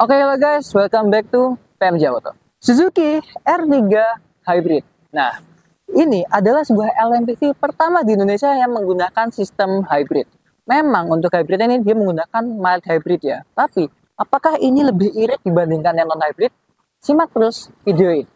Oke halo guys, welcome back to PMJ Auto. Suzuki R3 Hybrid. Nah, ini adalah sebuah LMPV pertama di Indonesia yang menggunakan sistem hybrid. Memang untuk hybrid ini dia menggunakan mild hybrid ya. Tapi, apakah ini lebih irit dibandingkan yang non-hybrid? Simak terus video ini.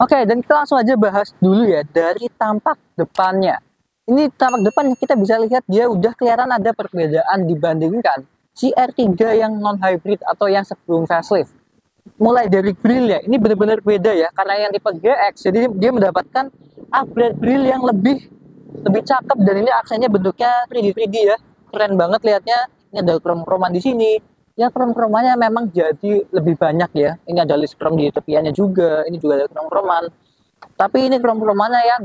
Oke, dan kita langsung aja bahas dulu ya dari tampak depannya. Ini tampak depan kita bisa lihat dia udah kelihatan ada perbedaan dibandingkan si R3 yang non-hybrid atau yang sebelum facelift. Mulai dari grill ya, ini benar-benar beda ya karena yang tipe GX, jadi dia mendapatkan upgrade grill yang lebih cakep dan ini aksennya bentuknya 3D ya. Keren banget lihatnya. Ini ada krom-kroman di sini. Ya krom-kromannya memang jadi lebih banyak ya. Ini ada list krom di tepiannya juga. Ini juga ada krom-kroman. Tapi ini krom-kromannya ya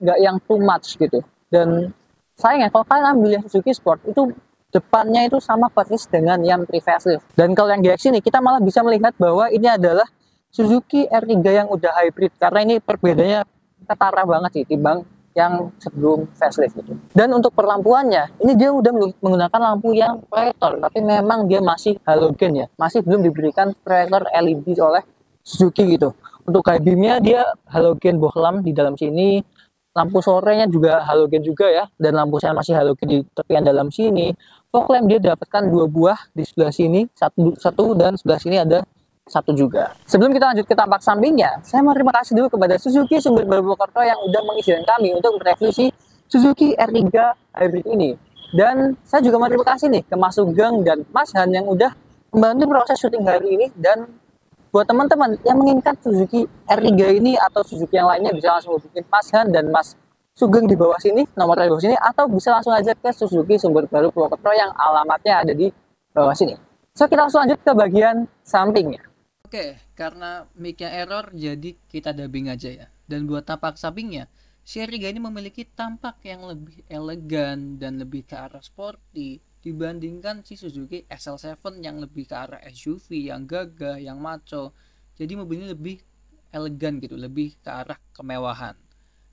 nggak yang too much gitu. Dan sayangnya kalau kalian ambil yang Suzuki Sport itu depannya itu sama persis dengan yang pre-facelift. Dan kalau yang GX ini kita malah bisa melihat bahwa ini adalah Suzuki R3 yang udah hybrid karena ini perbedaannya ketara banget sih timbang yang sebelum facelift gitu. Dan untuk perlampuannya, ini dia udah menggunakan lampu yang proyektor, tapi memang dia masih halogen ya, masih belum diberikan proyektor LED oleh Suzuki gitu. Untuk high beamnya dia halogen bohlam di dalam sini, lampu sorenya juga halogen juga ya, dan lampu saya masih halogen di tepian dalam sini. Fog lamp dia dapatkan 2 buah di sebelah sini, satu dan sebelah sini ada satu juga. Sebelum kita lanjut ke tampak sampingnya, saya mau terima kasih dulu kepada Suzuki Sumber Baru Purwokerto yang udah mengizinkan kami untuk mereview si Suzuki R3 Hybrid ini. Dan saya juga mau terima kasih nih ke Mas Sugeng dan Mas Han yang udah membantu proses syuting hari ini. Dan buat teman-teman yang menginginkan Suzuki R3 ini atau Suzuki yang lainnya bisa langsung hubungin Mas Han dan Mas Sugeng di bawah sini, nomor di bawah sini, atau bisa langsung aja ke Suzuki Sumber Baru Purwokerto yang alamatnya ada di bawah sini. So kita langsung lanjut ke bagian sampingnya. Oke, karena mic-nya error jadi kita dubbing aja ya. Dan buat tampak sampingnya, si R3 ini memiliki tampak yang lebih elegan dan lebih ke arah sporty dibandingkan si Suzuki SL7 yang lebih ke arah SUV, yang gagah, yang maco. Jadi mobil ini lebih elegan gitu, lebih ke arah kemewahan.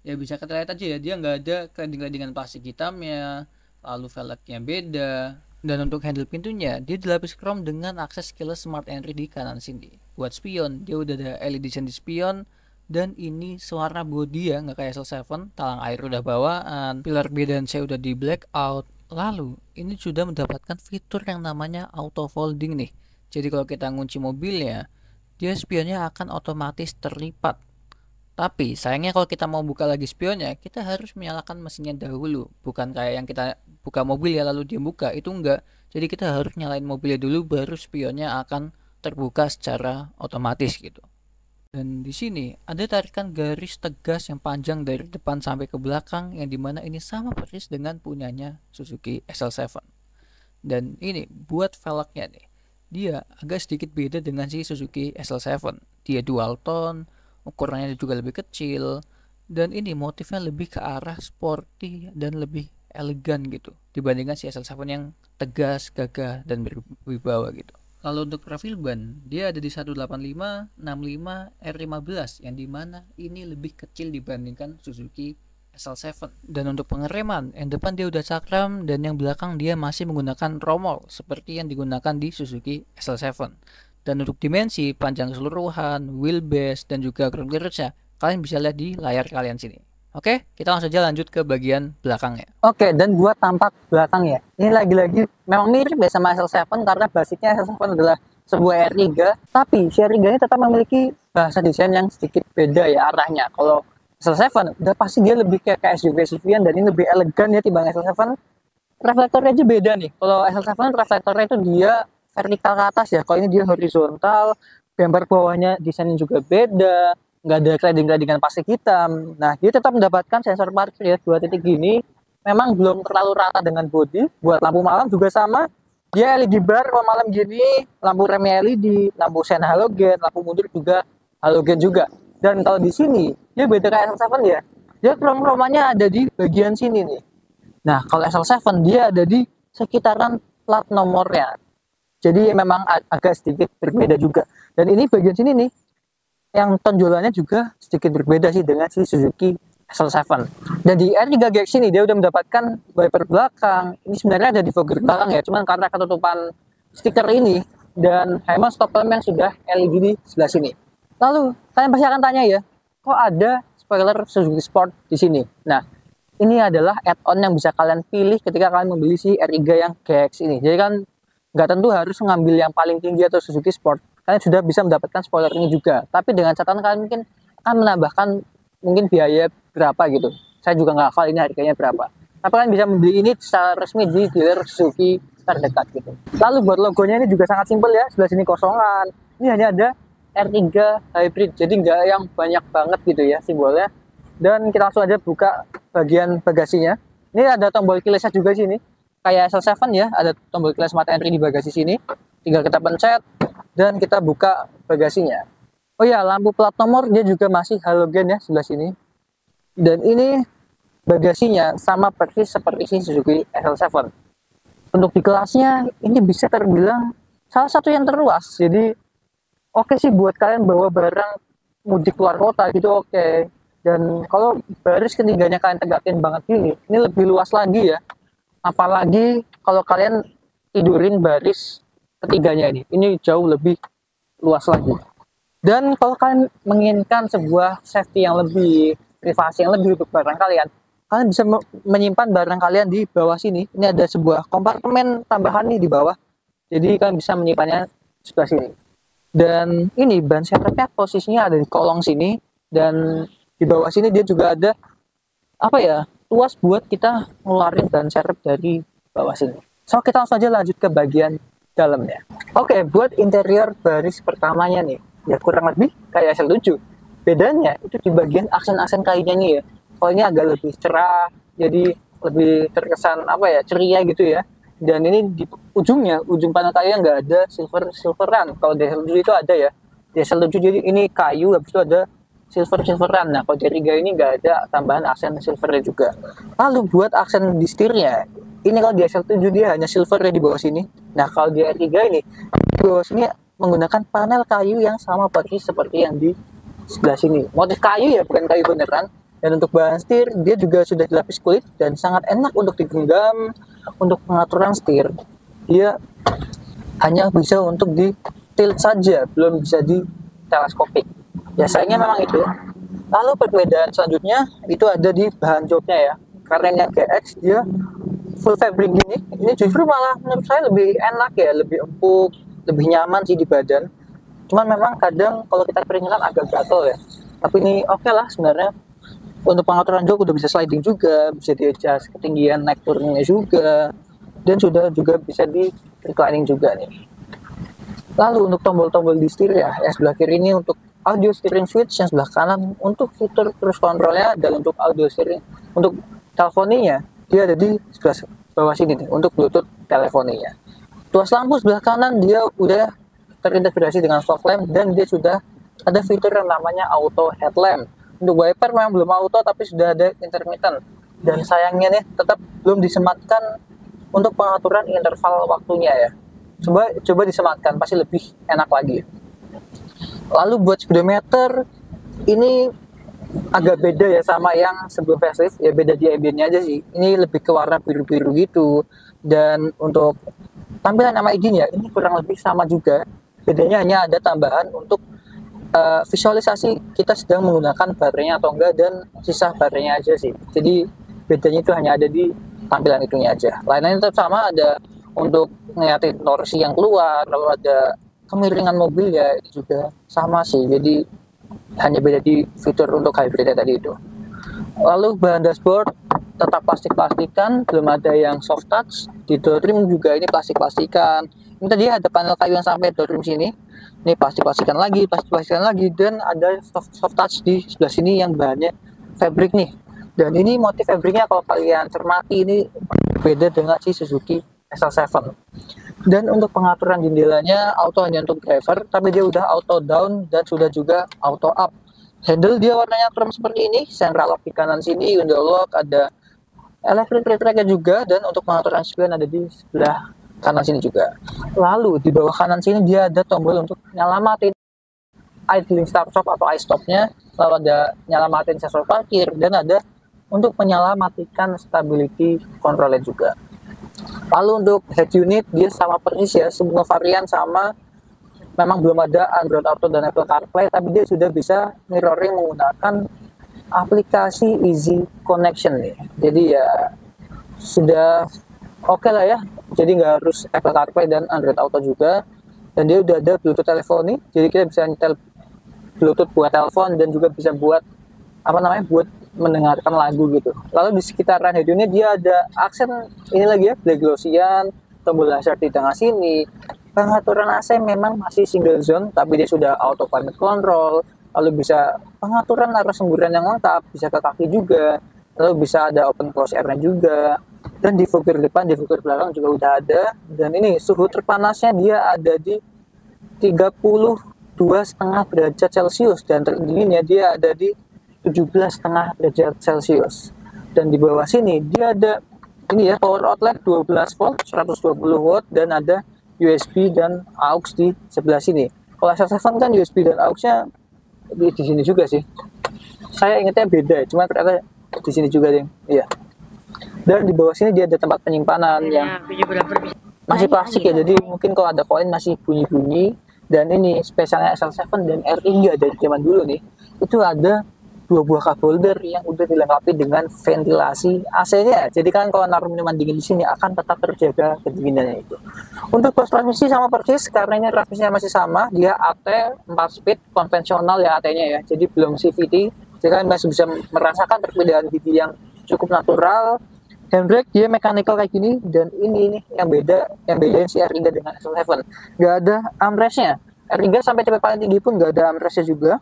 Ya bisa kita lihat aja ya, dia nggak ada cladding-claddingan plastik hitamnya, lalu velgnya beda. Dan untuk handle pintunya, dia dilapis krom dengan akses keyless smart entry di kanan sini. Buat spion, dia udah ada LED di spion. Dan ini warna bodi ya, nggak kayak SL7. Talang air udah bawaan, pilar B dan C udah di blackout. Lalu, ini sudah mendapatkan fitur yang namanya auto folding nih. Jadi kalau kita ngunci mobilnya, dia spionnya akan otomatis terlipat. Tapi sayangnya kalau kita mau buka lagi spionnya, kita harus menyalakan mesinnya dahulu. Bukan kayak yang kita buka mobil ya lalu dia buka, itu enggak. Jadi kita harus nyalain mobilnya dulu baru spionnya akan terbuka secara otomatis gitu. Dan di sini ada tarikan garis tegas yang panjang dari depan sampai ke belakang yang dimana ini sama persis dengan punyanya Suzuki SL7. Dan ini buat velgnya nih, dia agak sedikit beda dengan si Suzuki SL7. Dia dual tone, ukurannya juga lebih kecil, dan ini motifnya lebih ke arah sporty dan lebih elegan gitu dibandingkan si SL7 yang tegas, gagah, dan berwibawa gitu. Lalu untuk profil ban, dia ada di 185, 65, R15 yang dimana ini lebih kecil dibandingkan Suzuki SL7. Dan untuk pengereman, yang depan dia udah cakram dan yang belakang dia masih menggunakan romol seperti yang digunakan di Suzuki SL7. Dan untuk dimensi, panjang keseluruhan, wheelbase, dan juga ground clearance-nya, kalian bisa lihat di layar kalian sini. Oke, kita langsung saja lanjut ke bagian belakangnya. Oke, dan buat tampak belakangnya, ini lagi-lagi memang mirip ya sama SL7 karena basicnya SL7 adalah sebuah R3, tapi si R3 ini tetap memiliki bahasa desain yang sedikit beda ya arahnya. Kalau SL7 udah pasti dia lebih kayak SUV-SUV-an dan ini lebih elegan ya timbang SL7. Reflektornya aja beda nih. Kalau SL7 reflektornya itu dia vertikal ke atas ya, kalau ini dia horizontal, bumper bawahnya desainnya juga beda, nggak ada cladding-claddingan plastik hitam. Nah, dia tetap mendapatkan sensor parkir ya 2 titik gini, memang belum terlalu rata dengan bodi. Buat lampu malam juga sama, dia LED bar kalau malam gini, lampu remnya LED, lampu sen halogen, lampu mundur juga halogen juga. Dan kalau di sini, dia beda kayak SL7 ya, dia krom-kromannya ada di bagian sini nih. Nah, kalau SL7 dia ada di sekitaran plat nomornya. Jadi memang agak sedikit berbeda juga. Dan ini bagian sini nih, yang tonjolannya juga sedikit berbeda sih dengan si Suzuki SL7. Dan di R3 GX ini dia udah mendapatkan wiper belakang. Ini sebenarnya ada di fog belakang ya, cuman karena ketutupan stiker ini dan memang stop lamp yang sudah LED di sebelah sini. Lalu kalian pasti akan tanya ya, kok ada spoiler Suzuki Sport di sini? Nah, ini adalah add-on yang bisa kalian pilih ketika kalian membeli si R3 yang GX ini. Jadi kan nggak tentu harus mengambil yang paling tinggi atau Suzuki Sport. Kalian sudah bisa mendapatkan spoiler ini juga. Tapi dengan catatan kalian mungkin akan menambahkan mungkin biaya berapa gitu. Saya juga nggak hafal ini harganya berapa. Tapi kalian bisa membeli ini secara resmi di dealer Suzuki terdekat gitu. Lalu buat logonya ini juga sangat simpel ya. Sebelah sini kosongan. Ini hanya ada R3 Hybrid. Jadi nggak yang banyak banget gitu ya simbolnya. Dan kita langsung aja buka bagian bagasinya. Ini ada tombol keyless juga sini. Kayak SL7 ya, ada tombol keyless mata entry di bagasi sini. Tinggal kita pencet dan kita buka bagasinya. Oh ya, lampu plat nomor dia juga masih halogen ya sebelah sini. Dan ini bagasinya sama persis seperti si Suzuki SL7. Untuk di kelasnya ini bisa terbilang salah satu yang terluas. Jadi oke sih buat kalian bawa barang mudik keluar kota gitu oke. Dan kalau baris ketiganya kalian tegakin banget ini lebih luas lagi ya. Apalagi kalau kalian tidurin baris ketiganya ini jauh lebih luas lagi. Dan kalau kalian menginginkan sebuah safety yang lebih, privasi yang lebih untuk barang kalian bisa menyimpan barang kalian di bawah sini. Ini ada sebuah kompartemen tambahan nih di bawah. Jadi kalian bisa menyimpannya sebelah sini. Dan ini ban serepnya posisinya ada di kolong sini dan di bawah sini dia juga ada apa ya, luas buat kita ngeluarin ban serep dari bawah sini. So kita langsung aja lanjut ke bagian dalamnya. Oke, buat interior baris pertamanya nih, ya kurang lebih kayak SL7. Bedanya itu di bagian aksen-aksen kayunya nih ya. Kalau ini agak lebih cerah, jadi lebih terkesan apa ya, ceria gitu ya. Dan ini di ujungnya, ujung panel kayu nggak ada silveran. Kalau di SL7 itu ada ya. Di SL7 jadi ini kayu, habis itu ada silveran. Nah, kalau di R3 ini nggak ada tambahan aksen silvernya juga. Lalu buat aksen di setirnya, ini kalau di SL7 dia hanya silver di bawah sini. Nah, kalau di R3 ini di bawah sini menggunakan panel kayu yang sama persis seperti yang di sebelah sini. Motif kayu ya, bukan kayu beneran. Dan untuk bahan setir dia juga sudah dilapis kulit dan sangat enak untuk digenggam. Untuk pengaturan setir dia hanya bisa untuk di tilt saja, belum bisa di teleskopik. Ya sayangnya memang itu. Lalu perbedaan selanjutnya itu ada di bahan joknya ya. Karena yang GX dia full fabric gini, ini justru malah menurut saya lebih enak ya, lebih empuk, lebih nyaman sih di badan. Cuman memang kadang kalau kita keringkan agak gatel ya. Tapi ini oke lah sebenarnya. Untuk pengaturan jok udah bisa sliding juga, bisa di adjust ketinggian naik turunnya juga, dan sudah juga bisa di reclining juga nih. Lalu untuk tombol-tombol di setir ya, yang sebelah kiri ini untuk audio steering switch, yang sebelah kanan untuk fitur cruise controlnya, dan untuk audio steering untuk telefoninya dia ada di sebelah bawah sini nih untuk bluetooth telefoninya. Tuas lampu sebelah kanan dia udah terintegrasi dengan fog lamp dan dia sudah ada fitur yang namanya auto headlamp. Untuk wiper memang belum auto tapi sudah ada intermittent, dan sayangnya nih tetap belum disematkan untuk pengaturan interval waktunya ya. Coba disematkan, pasti lebih enak lagi. Lalu buat speedometer ini agak beda ya sama yang sebelum facelift ya, beda di ambientnya aja sih. Ini lebih ke warna biru-biru gitu. Dan untuk tampilan nama ID-nya ini kurang lebih sama juga. Bedanya hanya ada tambahan untuk visualisasi kita sedang menggunakan baterainya atau enggak, dan sisa baterainya aja sih. Jadi bedanya itu hanya ada di tampilan itunya aja. Lainnya tetap sama, ada untuk ngeliatin torsi yang keluar, lalu ada kemiringan mobil ya itu juga sama sih. Jadi hanya beda di fitur untuk hybridnya tadi itu. Lalu bahan dashboard tetap plastik-plastikan, belum ada yang soft touch. Di door trim juga ini plastik-plastikan. Ini tadi ada panel kayu yang sampai door trim sini. Ini plastik-plastikan lagi, dan ada soft touch di sebelah sini yang bahannya fabric nih. Dan ini motif fabricnya kalau kalian cermati ini beda dengan si Suzuki SL7. Dan untuk pengaturan jendelanya auto hanya untuk driver, tapi dia udah auto down dan sudah juga auto up. Handle dia warnanya krem seperti ini, central lock di kanan sini, window lock, ada electric retractnya juga, dan untuk pengaturan spion ada di sebelah kanan sini juga. Lalu di bawah kanan sini dia ada tombol untuk nyelamatin idling start stop atau i-stopnya, lalu ada nyelamatin sensor parkir, dan ada untuk menyelamatikan stability controlnya juga. Lalu untuk head unit dia sama persis ya, semua varian sama. Memang belum ada Android Auto dan Apple CarPlay, tapi dia sudah bisa mirroring menggunakan aplikasi Easy Connection nih. Jadi ya sudah oke lah ya. Jadi nggak harus Apple CarPlay dan Android Auto juga. Dan dia udah ada Bluetooth teleponi, jadi kita bisa nyetel Bluetooth buat telepon dan juga bisa buat buat mendengarkan lagu gitu. Lalu di sekitaran head unit dia ada aksen ini lagi ya, black glossian, tombol laser di tengah sini. Pengaturan AC memang masih single zone, tapi dia sudah auto climate control. Lalu bisa pengaturan arah semburan yang lengkap, bisa ke kaki juga. Lalu bisa ada open close airnya juga. Dan di fokker depan, di fokker belakang juga udah ada. Dan ini suhu terpanasnya dia ada di 32,5 derajat Celcius, dan terdinginnya dia ada di 17,5 derajat Celcius. Dan di bawah sini dia ada ini ya, power outlet 12 volt 120 watt, dan ada USB dan AUX di sebelah sini. Kalau SL7 kan USB dan AUX-nya di sini juga sih. Saya ingatnya beda, cuma ternyata di sini juga deh. Iya. Dan di bawah sini dia ada tempat penyimpanan yang masih plastik ya, jadi mungkin kalau ada koin masih bunyi-bunyi. Dan ini spesialnya SL7 dan R3 dari zaman dulu nih, itu ada 2 buah cup holder yang udah dilengkapi dengan ventilasi AC-nya. Jadi kan kalau naruh minuman dingin di sini akan tetap terjaga kedinginannya itu. Untuk bos transmisi sama persis, karena ini transmisinya masih sama, dia AT 4 speed konvensional ya AT-nya ya. Jadi belum CVT. Jadi kalian masih bisa merasakan perbedaan gigi yang cukup natural. Handbrake dia mechanical kayak gini, dan ini yang bedain si R3 dengan SL7. Nggak ada armrestnya. R3 sampai cepet paling tinggi pun nggak ada armrestnya juga.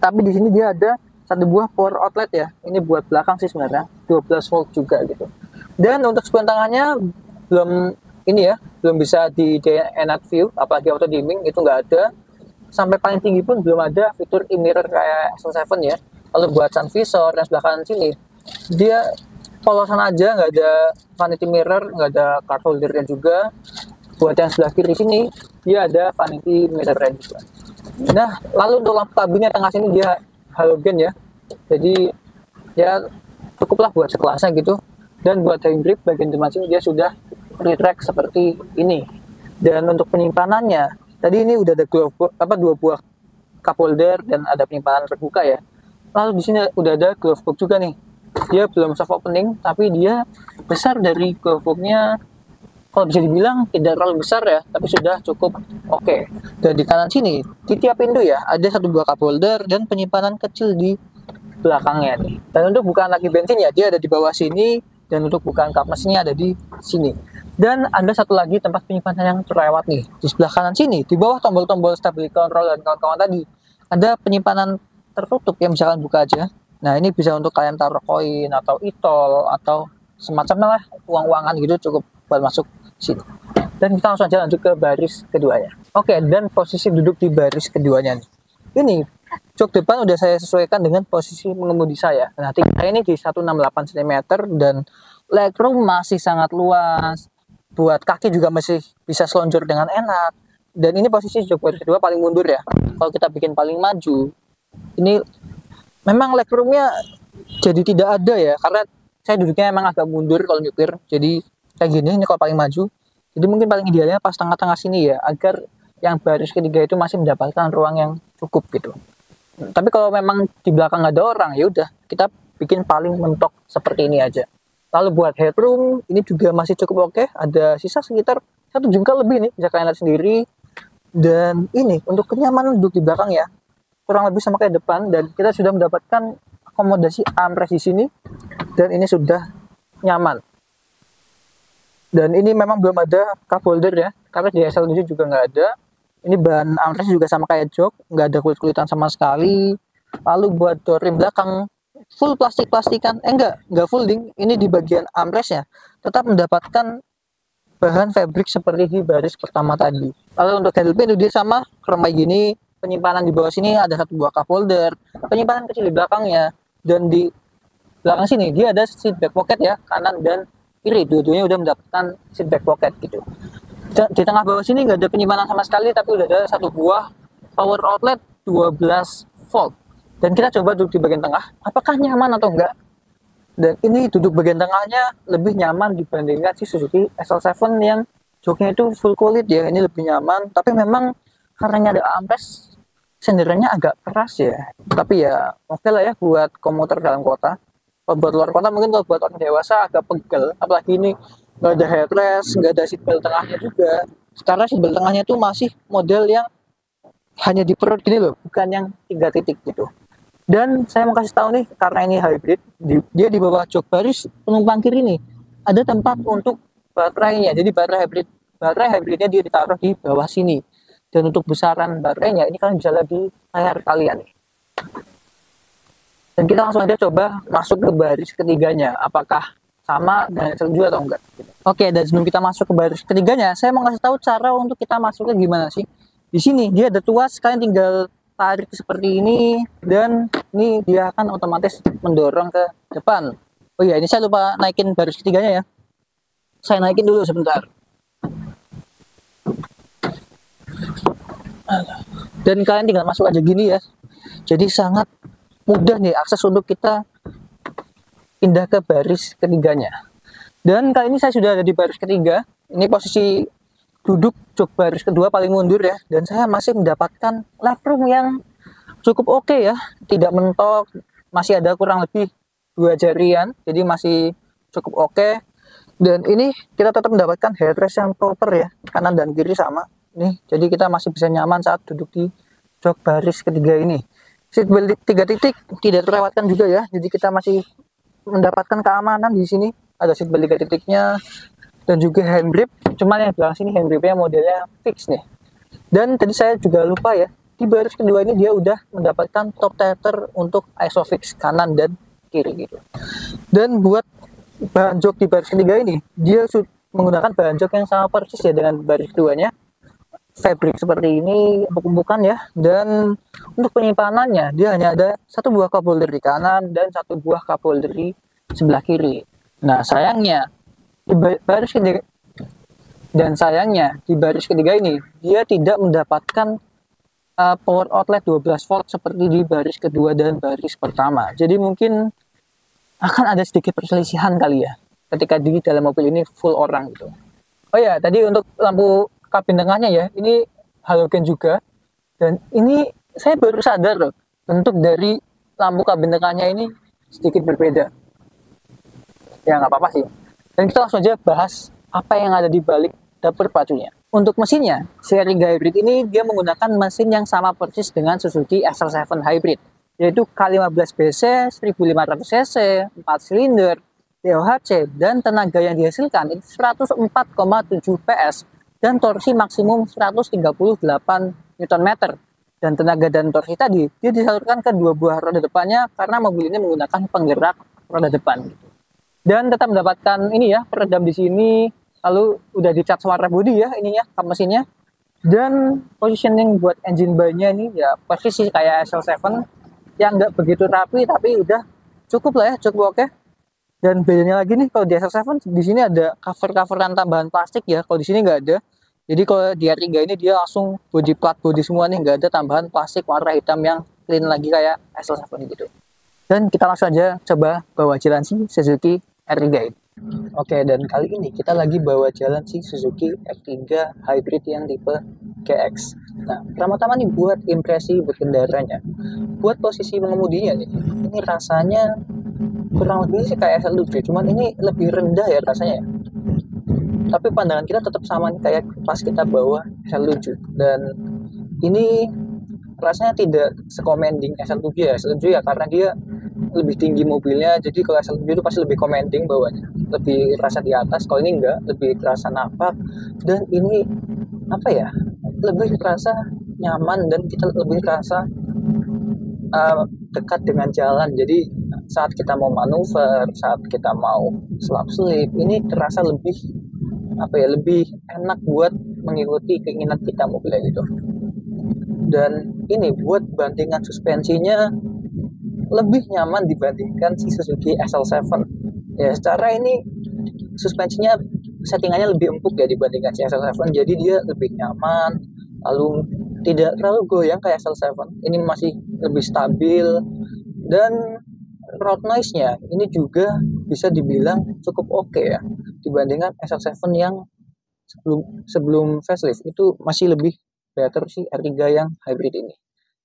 Tapi di sini dia ada satu buah power outlet ya. Ini buat belakang sih sebenarnya, 12 volt juga gitu. Dan untuk spion tangannya belum bisa di night view, apalagi auto dimming itu nggak ada. Sampai paling tinggi pun belum ada fitur e-mirror kayak SL7 ya. Lalu buat sun visor dan sebelah kanan sini dia polosan aja, nggak ada vanity mirror, nggak ada card holdernya juga. Buat yang sebelah kiri sini dia ada vanity mirrornya juga. Nah, lalu untuk lampu kabinnya tengah sini dia halogen ya, jadi ya cukuplah buat sekelasnya gitu. Dan buat hand grip bagian depan sini dia sudah retract seperti ini. Dan untuk penyimpanannya tadi ini udah ada 2 buah cup holder dan ada penyimpanan terbuka ya. Lalu di sini udah ada glove box juga nih. Dia belum soft opening, tapi dia besar dari glove box-nya. Kalau bisa dibilang tidak terlalu besar ya, tapi sudah cukup oke. Dan di kanan sini, di tiap pintu ya, ada 1 buah cup holder dan penyimpanan kecil di belakangnya nih. Dan untuk bukaan lagi bensin ya, dia ada di bawah sini, dan untuk bukaan kap mesinnya ada di sini. Dan ada satu lagi tempat penyimpanan yang terlewat nih, di sebelah kanan sini, di bawah tombol-tombol stability control dan kawan-kawan tadi, ada penyimpanan tertutup yang bisa kalian buka aja. Nah, ini bisa untuk kalian taruh koin atau e-tol atau semacamnya lah, uang-uangan gitu, cukup buat masuk sini. Dan kita langsung aja lanjut ke baris keduanya. Oke, dan posisi duduk di baris keduanya nih. Ini jok depan udah saya sesuaikan dengan posisi mengemudi saya. Nah, saya ini di 168 cm dan legroom masih sangat luas. Buat kaki juga masih bisa selonjor dengan enak. Dan ini posisi jok baris kedua paling mundur ya. Kalau kita bikin paling maju, ini memang legroomnya jadi tidak ada ya, karena saya duduknya emang agak mundur kalau nyupir. Jadi kayak gini, ini kalau paling maju. Jadi mungkin paling idealnya pas tengah-tengah sini ya, agar yang baris ketiga itu masih mendapatkan ruang yang cukup gitu. Tapi kalau memang di belakang ada orang, ya udah kita bikin paling mentok seperti ini aja. Lalu buat headroom ini juga masih cukup oke. Ada sisa sekitar 1 jengkal lebih nih, bisa kalian lihat sendiri. Dan ini untuk kenyamanan duduk di belakang ya, kurang lebih sama kayak depan. Dan kita sudah mendapatkan akomodasi armrest di sini, dan ini sudah nyaman. Dan ini memang belum ada cup holder ya, karena di SL7 juga nggak ada. Ini bahan armrest juga sama kayak jok, nggak ada kulit-kulitan sama sekali. Lalu buat door rim belakang full plastik-plastikan, nggak full ding. Ini di bagian armrestnya tetap mendapatkan bahan fabric seperti di baris pertama tadi. Lalu untuk handle pin dia sama chrome kayak gini. Penyimpanan di bawah sini ada 1 buah cup holder, penyimpanan kecil di belakangnya, dan di belakang sini dia ada seat back pocket ya, kanan dan kiri, dua-duanya udah mendapatkan seat back pocket gitu. Di tengah bawah sini nggak ada penyimpanan sama sekali, tapi udah ada satu buah power outlet 12 volt. Dan kita coba duduk di bagian tengah, apakah nyaman atau enggak. Dan ini duduk bagian tengahnya lebih nyaman dibandingkan si Suzuki SL7 yang joknya itu full kulit ya. Ini lebih nyaman, tapi memang karena ada armrest sendernya agak keras ya. Tapi ya oke lah ya buat komuter dalam kota. Kalau buat luar kota mungkin, kalau buat orang dewasa agak pegel. Apalagi ini nggak ada headrest, nggak ada seatbelt tengahnya juga. Karena seatbelt tengahnya tuh masih model yang hanya di perut gini loh, bukan yang 3 titik gitu. Dan saya mau kasih tahu nih, karena ini hybrid, dia di bawah jok baris penumpang kiri nih ada tempat untuk baterainya. Jadi baterai hybridnya dia ditaruh di bawah sini. Dan untuk besaran baterainya ini kalian bisa lihat di layar kalian nih. Dan kita langsung aja coba masuk ke baris ketiganya, apakah sama dengan SL7 atau enggak. Oke, dan sebelum kita masuk ke baris ketiganya, saya mau kasih tahu cara untuk kita masuknya gimana sih. Di sini dia ada tuas, kalian tinggal tarik seperti ini, dan ini dia akan otomatis mendorong ke depan. Oh iya, ini saya lupa naikin baris ketiganya ya. Saya naikin dulu sebentar. Dan kalian tinggal masuk aja gini ya. Jadi sangat mudah nih akses untuk kita pindah ke baris ketiganya. Dan kali ini saya sudah ada di baris ketiga. Ini posisi duduk jok baris kedua paling mundur ya, dan saya masih mendapatkan legroom yang cukup oke ya, tidak mentok, masih ada kurang lebih 2 jarian, jadi masih cukup oke. Dan ini kita tetap mendapatkan headrest yang proper ya, kanan dan kiri sama nih, jadi kita masih bisa nyaman saat duduk di jok baris ketiga ini. Seatbelt 3 titik tidak terlewatkan juga ya, jadi kita masih mendapatkan keamanan di sini. Ada seatbelt 3 titiknya dan juga hand grip, cuman yang belakang sini hand gripnya modelnya fix nih. Dan tadi saya juga lupa ya, di baris kedua ini dia udah mendapatkan top tether untuk isofix kanan dan kiri gitu. Dan buat bahan jok di baris ketiga ini, dia menggunakan bahan jok yang sama persis ya dengan baris keduanya, fabric seperti ini, empuk-empukan ya. Dan untuk penyimpanannya dia hanya ada satu buah cup holder di kanan dan satu buah cup holder di sebelah kiri. Nah sayangnya di baris ketiga, ini dia tidak mendapatkan power outlet 12 volt seperti di baris kedua dan baris pertama. Jadi mungkin akan ada sedikit perselisihan kali ya ketika di dalam mobil ini full orang gitu. Oh ya, tadi untuk lampu kabin tengahnya ya, ini halogen juga. Dan ini saya baru sadar loh, bentuk dari lampu kabin tengahnya ini sedikit berbeda. Ya nggak apa-apa sih. Dan kita langsung aja bahas apa yang ada di balik dapur pacunya. Untuk mesinnya, seri hybrid ini dia menggunakan mesin yang sama persis dengan Suzuki SL7 Hybrid, yaitu K15BC 1500 cc, 4 silinder, DOHC, dan tenaga yang dihasilkan itu 104,7 PS dan torsi maksimum 138 Nm. Dan tenaga dan torsi tadi dia disalurkan ke 2 buah roda depannya karena mobil ini menggunakan penggerak roda depan gitu. Dan tetap mendapatkan ini ya, peredam di sini, lalu udah dicat warna bodi ya ininya, kap mesinnya. Dan positioning buat engine bay-nya ini ya persis sih kayak SL7 yang nggak begitu rapi, tapi udah cukup lah ya, cukup oke. Dan bedanya lagi nih, kalau di SL7 di sini ada cover-coveran tambahan plastik ya, kalau di sini nggak ada. Jadi kalau di R3 ini dia langsung body plat body semua nih, nggak ada tambahan plastik warna hitam yang clean lagi kayak SL7 gitu. Dan kita langsung aja coba bawa jalan si Suzuki R3 ini. Oke, dan kali ini kita lagi bawa jalan si Suzuki R3 Hybrid yang tipe GX. Nah, pertama-tama nih buat impresi berkendaranya. Buat posisi mengemudinya nih, ini rasanya kurang lebih sih kayak SL7, cuman ini lebih rendah ya rasanya. Tapi pandangan kita tetap sama nih kayak pas kita bawa SL7. Dan ini rasanya tidak secommanding SL7 ya. SL7 ya karena dia lebih tinggi mobilnya, jadi kalau SL7 itu pasti lebih commanding bawahnya, lebih terasa di atas. Kalau ini enggak, lebih terasa napak. Dan ini apa ya, lebih terasa nyaman dan kita lebih terasa dekat dengan jalan. Jadi saat kita mau manuver, saat kita mau slap slip, ini terasa lebih apa ya, lebih enak buat mengikuti keinginan kita mobilnya gitu. Dan ini buat bandingan suspensinya, lebih nyaman dibandingkan si Suzuki SL7. Ya, secara ini suspensinya settingannya lebih empuk ya dibandingkan si SL7, jadi dia lebih nyaman, lalu tidak terlalu goyang kayak SL7. Ini masih lebih stabil, dan road noise-nya ini juga bisa dibilang cukup oke ya dibandingkan SL7 yang sebelum sebelum facelift. Itu masih lebih better sih R3 yang hybrid ini.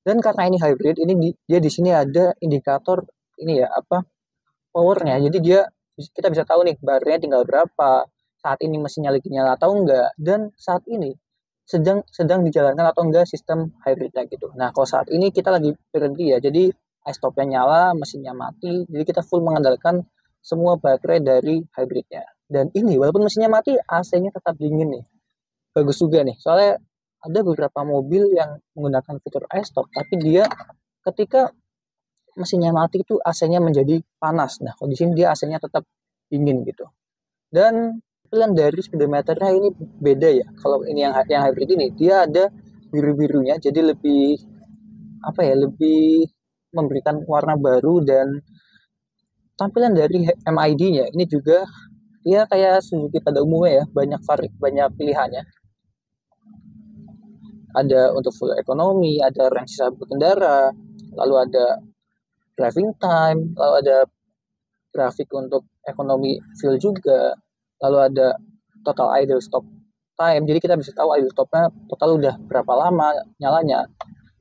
Dan karena ini hybrid, ini dia di sini ada indikator ini ya, apa, powernya. Jadi kita bisa tahu nih baterainya tinggal berapa, saat ini mesinnya lagi nyala atau enggak, dan saat ini sedang dijalankan atau enggak sistem hybridnya gitu. Nah, kalau saat ini kita lagi berhenti ya, jadi stopnya nyala, mesinnya mati, jadi kita full mengandalkan semua baterai dari hybridnya. Dan ini walaupun mesinnya mati, AC-nya tetap dingin nih. Bagus juga nih, soalnya ada beberapa mobil yang menggunakan fitur iStop, tapi dia ketika mesinnya mati itu AC-nya menjadi panas. Nah, kalau di sini dia AC-nya tetap dingin gitu. Dan pilihan dari speedometernya ini beda ya. Kalau ini yang hybrid ini, dia ada biru-birunya, jadi lebih apa ya, lebih memberikan warna baru. Dan tampilan dari MID-nya ini juga ya kayak Suzuki pada umumnya ya, banyak pilihannya. Ada untuk full ekonomi, ada range berkendara, lalu ada driving time, lalu ada grafik untuk ekonomi fuel juga, lalu ada total idle stop time, jadi kita bisa tahu idle stopnya total udah berapa lama nyalanya.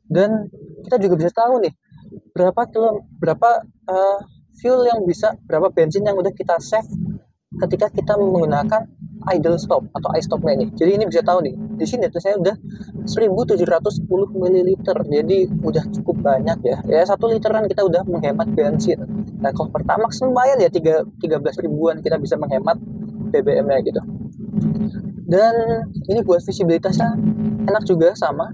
Dan kita juga bisa tahu nih berapa fuel yang bisa, berapa bensin yang udah kita save ketika kita menggunakan idle stop atau iStop ini. Jadi ini bisa tahu nih, di sini tuh saya udah 1710 ml, jadi udah cukup banyak ya. Ya 1 literan kita udah menghemat bensin. Nah, kalau Pertamax lumayan ya 13 ribuan kita bisa menghemat BBM-nya gitu. Dan ini buat visibilitasnya enak juga, sama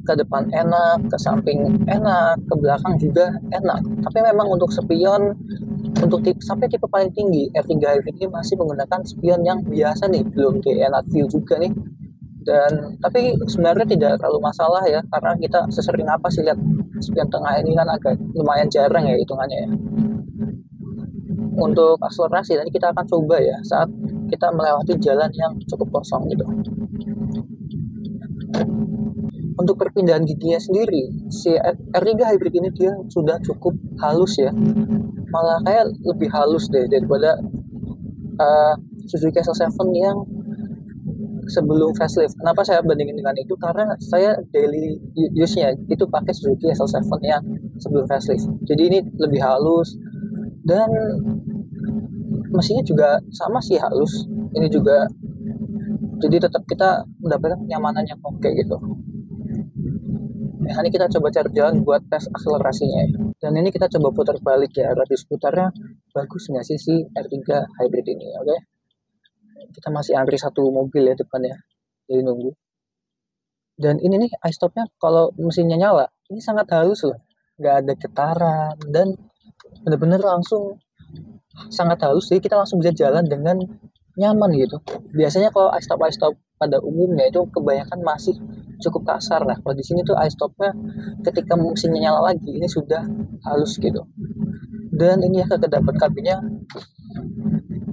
ke depan enak, ke samping enak, ke belakang juga enak. Tapi memang untuk spion, untuk sampai tipe paling tinggi, R3 Hybrid ini masih menggunakan spion yang biasa nih, belum kayak Night View juga nih. Dan tapi sebenarnya tidak terlalu masalah ya, karena kita sesering apa sih lihat spion tengah ini, kan agak lumayan jarang ya hitungannya ya. Untuk akselerasi nanti kita akan coba ya saat kita melewati jalan yang cukup kosong gitu. Untuk perpindahan giginya sendiri, si R3 Hybrid ini dia sudah cukup halus ya, malah kayak lebih halus deh daripada Suzuki SL7 yang sebelum facelift. Kenapa saya bandingin dengan itu? Karena saya daily use-nya itu pakai Suzuki SL7 yang sebelum facelift. Jadi ini lebih halus, dan mesinnya juga sama sih halus. Ini juga, jadi tetap kita mendapatkan kenyamanan yang oke gitu. Nah, ini kita coba cari jalan buat tes akselerasinya ya. Dan ini kita coba putar balik ya, radius putarnya bagus nggak sih si R3 Hybrid ini, oke? Kita masih antri satu mobil ya depannya, jadi nunggu. Dan ini nih iStopnya kalau mesinnya nyala, ini sangat halus loh, nggak ada getaran, dan bener-bener langsung sangat halus, jadi kita langsung bisa jalan dengan nyaman gitu. Biasanya kalau iStop pada umumnya itu kebanyakan masih cukup kasar. Nah, kalau di sini tuh iStopnya ketika mesinnya nyala lagi ini sudah halus gitu. Dan ini ya kedap kabinnya,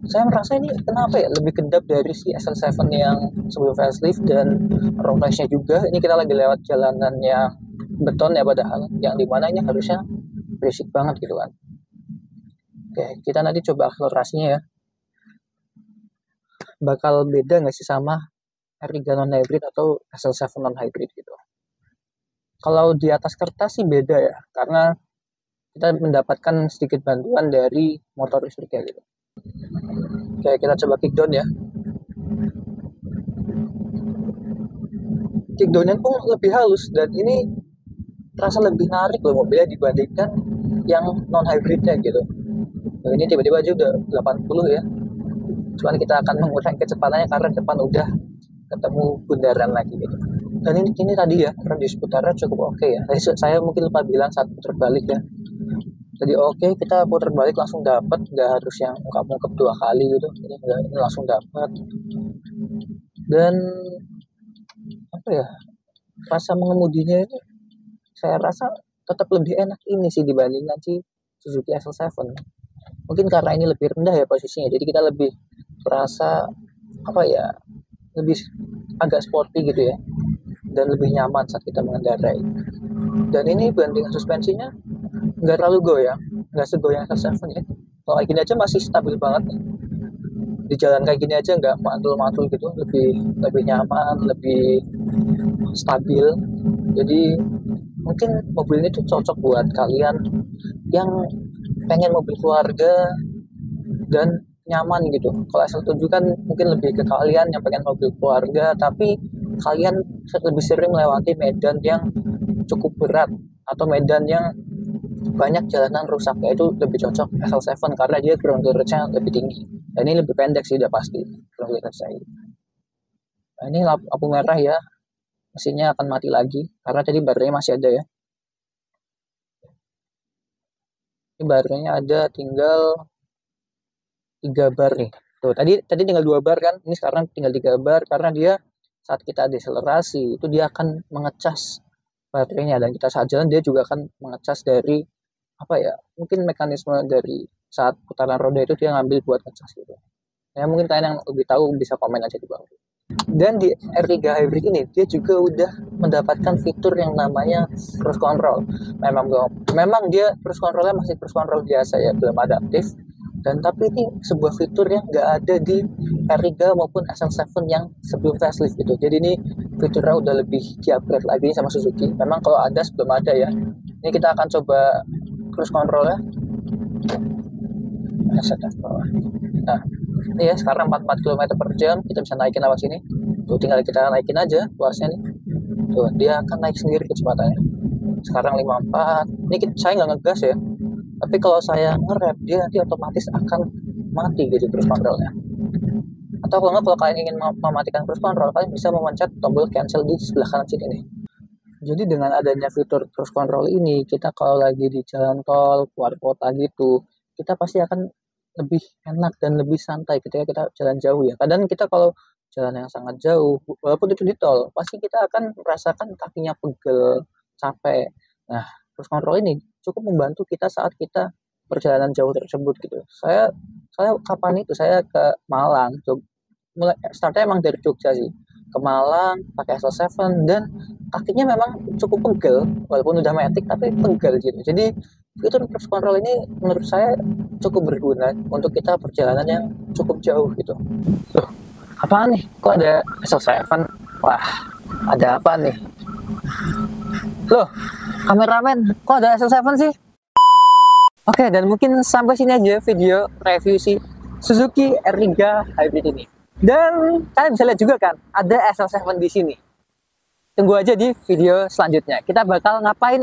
saya merasa ini kenapa ya lebih kedap dari si SL7 yang sebelum facelift. Dan road noise-nya juga, ini kita lagi lewat jalanan yang beton ya, padahal yang dimana ini harusnya berisik banget gitu kan. Oke, kita nanti coba akselerasinya ya. Bakal beda nggak sih sama R3 non-hybrid atau SL7 non-hybrid gitu. Kalau di atas kertas sih beda ya, karena kita mendapatkan sedikit bantuan dari motor listriknya gitu. Oke, kita coba kickdown ya. Kickdownnya pun lebih halus, dan ini terasa lebih narik loh mobilnya dibandingkan yang non-hybridnya gitu. Nah, ini tiba-tiba aja udah 80 ya. Cuman kita akan mengurangi kecepatannya karena depan udah ketemu bundaran lagi gitu. Dan ini tadi ya, radius putarnya cukup oke ya. Saya mungkin lupa bilang saat putar balik ya. Jadi oke, kita putar balik langsung dapat, nggak harus yang ungkap-ungkap 2 kali gitu. Ini langsung dapat. Dan apa ya, rasa mengemudinya ini saya rasa tetap lebih enak ini sih dibandingkan si Suzuki SL7. Mungkin karena ini lebih rendah ya posisinya, jadi kita lebih merasa apa ya, lebih agak sporty gitu ya, dan lebih nyaman saat kita mengendarai. Dan ini bandingan suspensinya nggak terlalu goyang, nggak segoyang SL7 ya. Kalau kayak gini aja masih stabil banget. Di jalan kayak gini aja nggak mantul-mantul gitu, lebih nyaman, lebih stabil. Jadi mungkin mobil ini tuh cocok buat kalian yang pengen mobil keluarga dan nyaman gitu. Kalau SL7 kan mungkin lebih ke kalian yang pengen mobil keluarga tapi kalian lebih sering melewati medan yang cukup berat atau medan yang banyak jalanan rusak, yaitu lebih cocok SL7 karena dia ground clearance-nya lebih tinggi. Dan ini lebih pendek sih, udah pasti ground clearance-nya. Nah, ini lampu merah ya, mesinnya akan mati lagi karena tadi baterainya masih ada ya. Ini baterainya ada tinggal 3 bar nih. Tuh, tadi tinggal 2 bar kan, ini sekarang tinggal 3 bar karena dia saat kita deselerasi itu dia akan mengecas baterainya, dan kita saat jalan dia juga akan mengecas dari apa ya, mungkin mekanisme dari saat putaran roda itu dia ngambil buat ngecas gitu. Ya mungkin kalian yang lebih tahu bisa komen aja di bawah. Dan di R3 Hybrid ini dia juga udah mendapatkan fitur yang namanya cruise control. Memang dia cruise controlnya masih cruise control biasa ya, belum adaptif. Dan tapi ini sebuah fitur yang nggak ada di R3 maupun SL7 yang sebelum facelift gitu. Jadi ini fiturnya udah lebih di-upgrade lagi sama Suzuki. Memang kalau ada sebelum ada ya. Ini kita akan coba cruise control ya. Nah, ini ya sekarang 44 km per jam, kita bisa naikin lewat sini. Tuh tinggal kita naikin aja luasnya nih. Tuh dia akan naik sendiri kecepatannya. Sekarang 54. Ini saya nggak ngegas ya. Tapi kalau saya nge-rap dia nanti otomatis akan mati gitu cruise controlnya. Atau kalau kalian ingin mematikan cruise control, kalian bisa memencet tombol cancel di sebelah kanan sini nih. Jadi dengan adanya fitur cruise control ini, kita kalau lagi di jalan tol, keluar kota gitu, kita pasti akan lebih enak dan lebih santai ketika kita jalan jauh ya. Kadang kita kalau jalan yang sangat jauh, walaupun itu di tol, pasti kita akan merasakan kakinya pegel, capek. Nah, cruise control ini cukup membantu kita saat kita perjalanan jauh tersebut gitu. Saya kapan itu saya ke Malang, mulai startnya emang dari Jogja sih, ke Malang pakai SL7 dan kakinya memang cukup pegel, walaupun udah matic tapi pegel gitu. Jadi fitur cruise control ini menurut saya cukup berguna untuk kita perjalanan yang cukup jauh gitu. Loh, apaan nih? Kok ada SL7? Wah, ada apa nih? Loh, kameramen, kok ada SL7 sih? Oke, dan mungkin sampai sini aja video review si Suzuki R3 Hybrid ini. Dan kalian bisa lihat juga kan, ada SL7 di sini. Tunggu aja di video selanjutnya. Kita bakal ngapain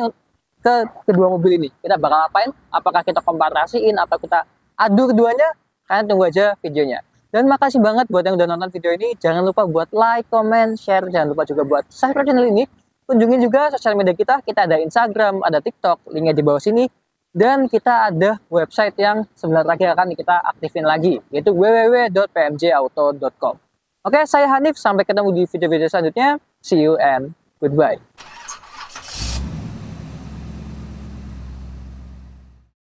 ke kedua mobil ini? Kita bakal ngapain? Apakah kita komparasiin atau kita adu keduanya? Kalian tunggu aja videonya. Dan makasih banget buat yang udah nonton video ini. Jangan lupa buat like, comment, share. Jangan lupa juga buat subscribe channel ini. Kunjungi juga sosial media kita. Kita ada Instagram, ada TikTok, linknya di bawah sini. Dan kita ada website yang sebentar lagi akan kita aktifin lagi, yaitu www.pmjauto.com. Oke, saya Hanif. Sampai ketemu di video-video selanjutnya. See you and goodbye.